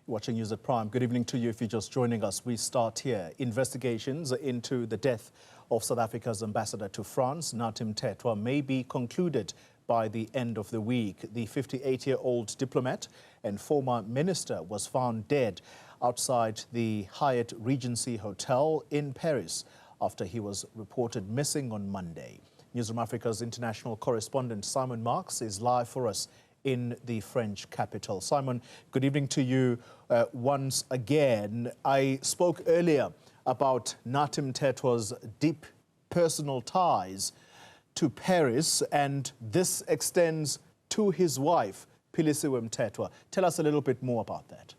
Watching News at Prime. Good evening to you if you're just joining us. We start here. Investigations into the death of South Africa's ambassador to France, Nathi Mthethwa, may be concluded by the end of the week. The 58-year-old diplomat and former minister was found dead outside the Hyatt Regency Hotel in Paris after he was reported missing on Monday. Newzroom Afrika's international correspondent Simon Marks is live for us in the French capital. Simon, good evening to you once again. I spoke earlier about Nathi Mthethwa's deep personal ties to Paris, and this extends to his wife, Philisiwe Buthelezi. Tell us a little bit more about that.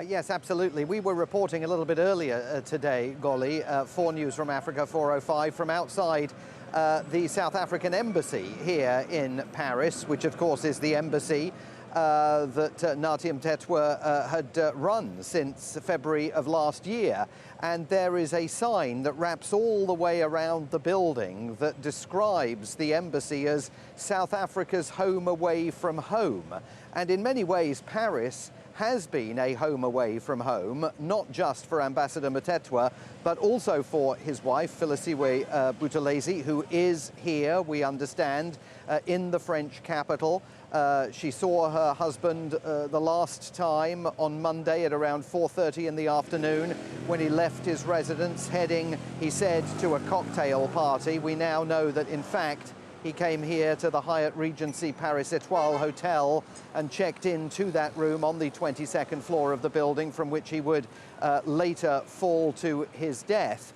Yes, absolutely. We were reporting a little bit earlier today, Golly, for Newzroom Afrika 405 from outside the South African embassy here in Paris, which of course is the embassy that Nathi Mthethwa had run since February of last year. And there is a sign that wraps all the way around the building that describes the embassy as South Africa's home away from home. And in many ways, Paris has been a home away from home, not just for Ambassador Mthethwa, but also for his wife, Philisiwe Buthelezi, who is here, we understand, in the French capital. She saw her husband the last time on Monday at around 4:30 in the afternoon when he left his residence, heading, he said, to a cocktail party. We now know that, in fact, he came here to the Hyatt Regency Paris Étoile Hotel and checked into that room on the 22nd floor of the building, from which he would later fall to his death.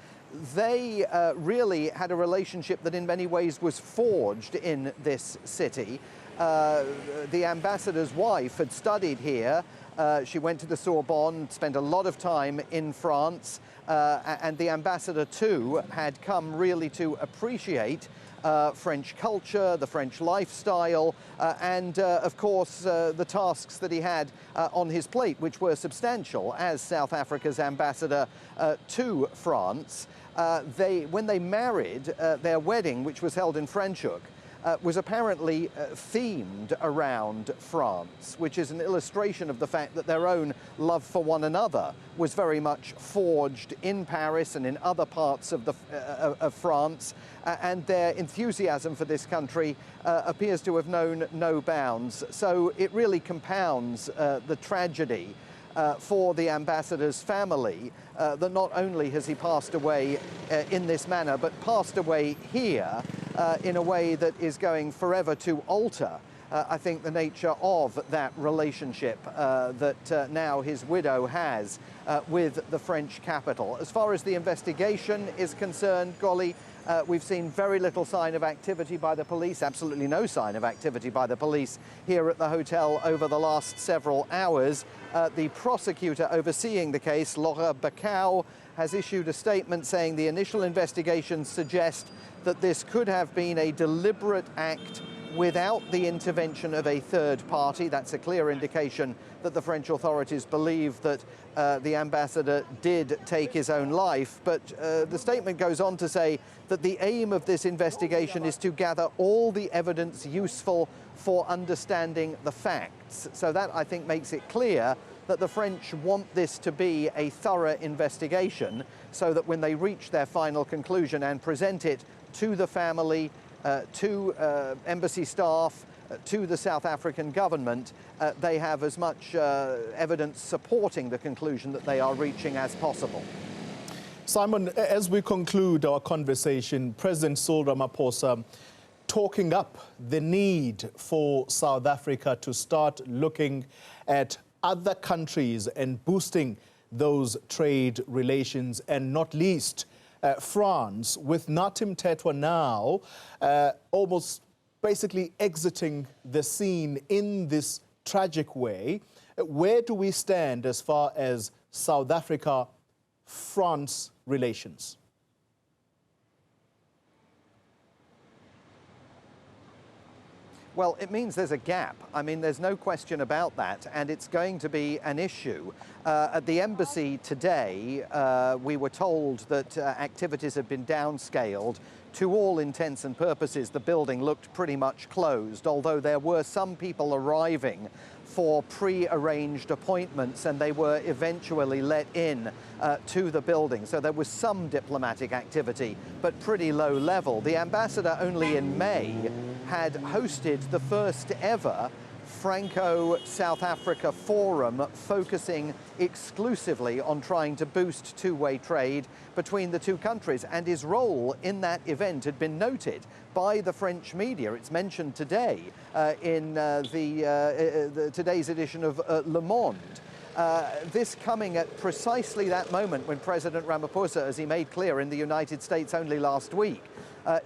They really had a relationship that in many ways was forged in this city. The ambassador's wife had studied here. She went to the Sorbonne, spent a lot of time in France, and the ambassador too had come really to appreciate French culture, the French lifestyle, and of course the tasks that he had on his plate, which were substantial as South Africa's ambassador to France. When they married, their wedding, which was held in Franschhoek, was apparently themed around France, which is an illustration of the fact that their own love for one another was very much forged in Paris and in other parts of France, and their enthusiasm for this country appears to have known no bounds. So it really compounds the tragedy for the ambassador's family, that not only has he passed away in this manner, but passed away here in a way that is going forever to alter, I think, the nature of that relationship that now his widow has with the French capital. As far as the investigation is concerned, Golly, we've seen very little sign of activity by the police, absolutely no sign of activity by the police here at the hotel over the last several hours. The prosecutor overseeing the case, Laura Bacau, has issued a statement saying the initial investigations suggest that this could have been a deliberate act without the intervention of a third party. That's a clear indication that the French authorities believe that the ambassador did take his own life. But the statement goes on to say that the aim of this investigation is to gather all the evidence useful for understanding the facts. So that, I think, makes it clear that the French want this to be a thorough investigation, so that when they reach their final conclusion and present it to the family, to embassy staff, to the South African government, they have as much evidence supporting the conclusion that they are reaching as possible. Simon, as we conclude our conversation, President Cyril Ramaphosa talking up the need for South Africa to start looking at other countries and boosting those trade relations, and not least France, with Nathi Mthethwa now almost basically exiting the scene in this tragic way. Where do we stand as far as South Africa-France relations? Well, it means there's a gap. I mean, there's no question about that, and it's going to be an issue. At the embassy today, we were told that activities had been downscaled to all intents and purposes, the building looked pretty much closed, although there were some people arriving for pre-arranged appointments, and they were eventually let in to the building. So there was some diplomatic activity, but pretty low level. The ambassador only in May had hosted the first ever Franco-South Africa forum focusing exclusively on trying to boost two-way trade between the two countries. And his role in that event had been noted by the French media. It's mentioned today in today's edition of Le Monde. This coming at precisely that moment when President Ramaphosa, as he made clear in the United States only last week,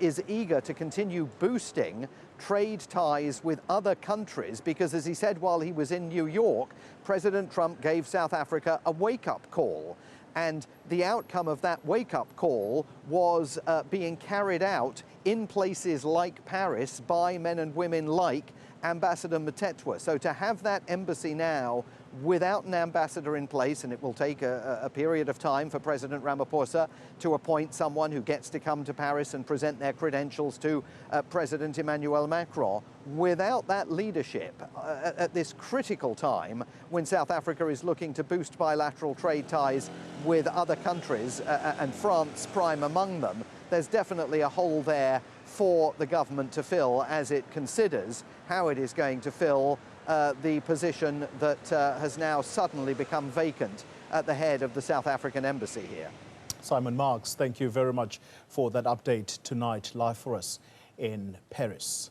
is eager to continue boosting trade ties with other countries because, as he said while he was in New York, President Trump gave South Africa a wake-up call. And the outcome of that wake-up call was being carried out in places like Paris by men and women like Ambassador Mthethwa. So to have that embassy now without an ambassador in place, and it will take a period of time for President Ramaphosa to appoint someone who gets to come to Paris and present their credentials to President Emmanuel Macron. Without that leadership at this critical time when South Africa is looking to boost bilateral trade ties with other countries, and France prime among them, there's definitely a hole there for the government to fill as it considers how it is going to fill the position that has now suddenly become vacant at the head of the South African embassy here. Simon Marks, thank you very much for that update tonight, live for us in Paris.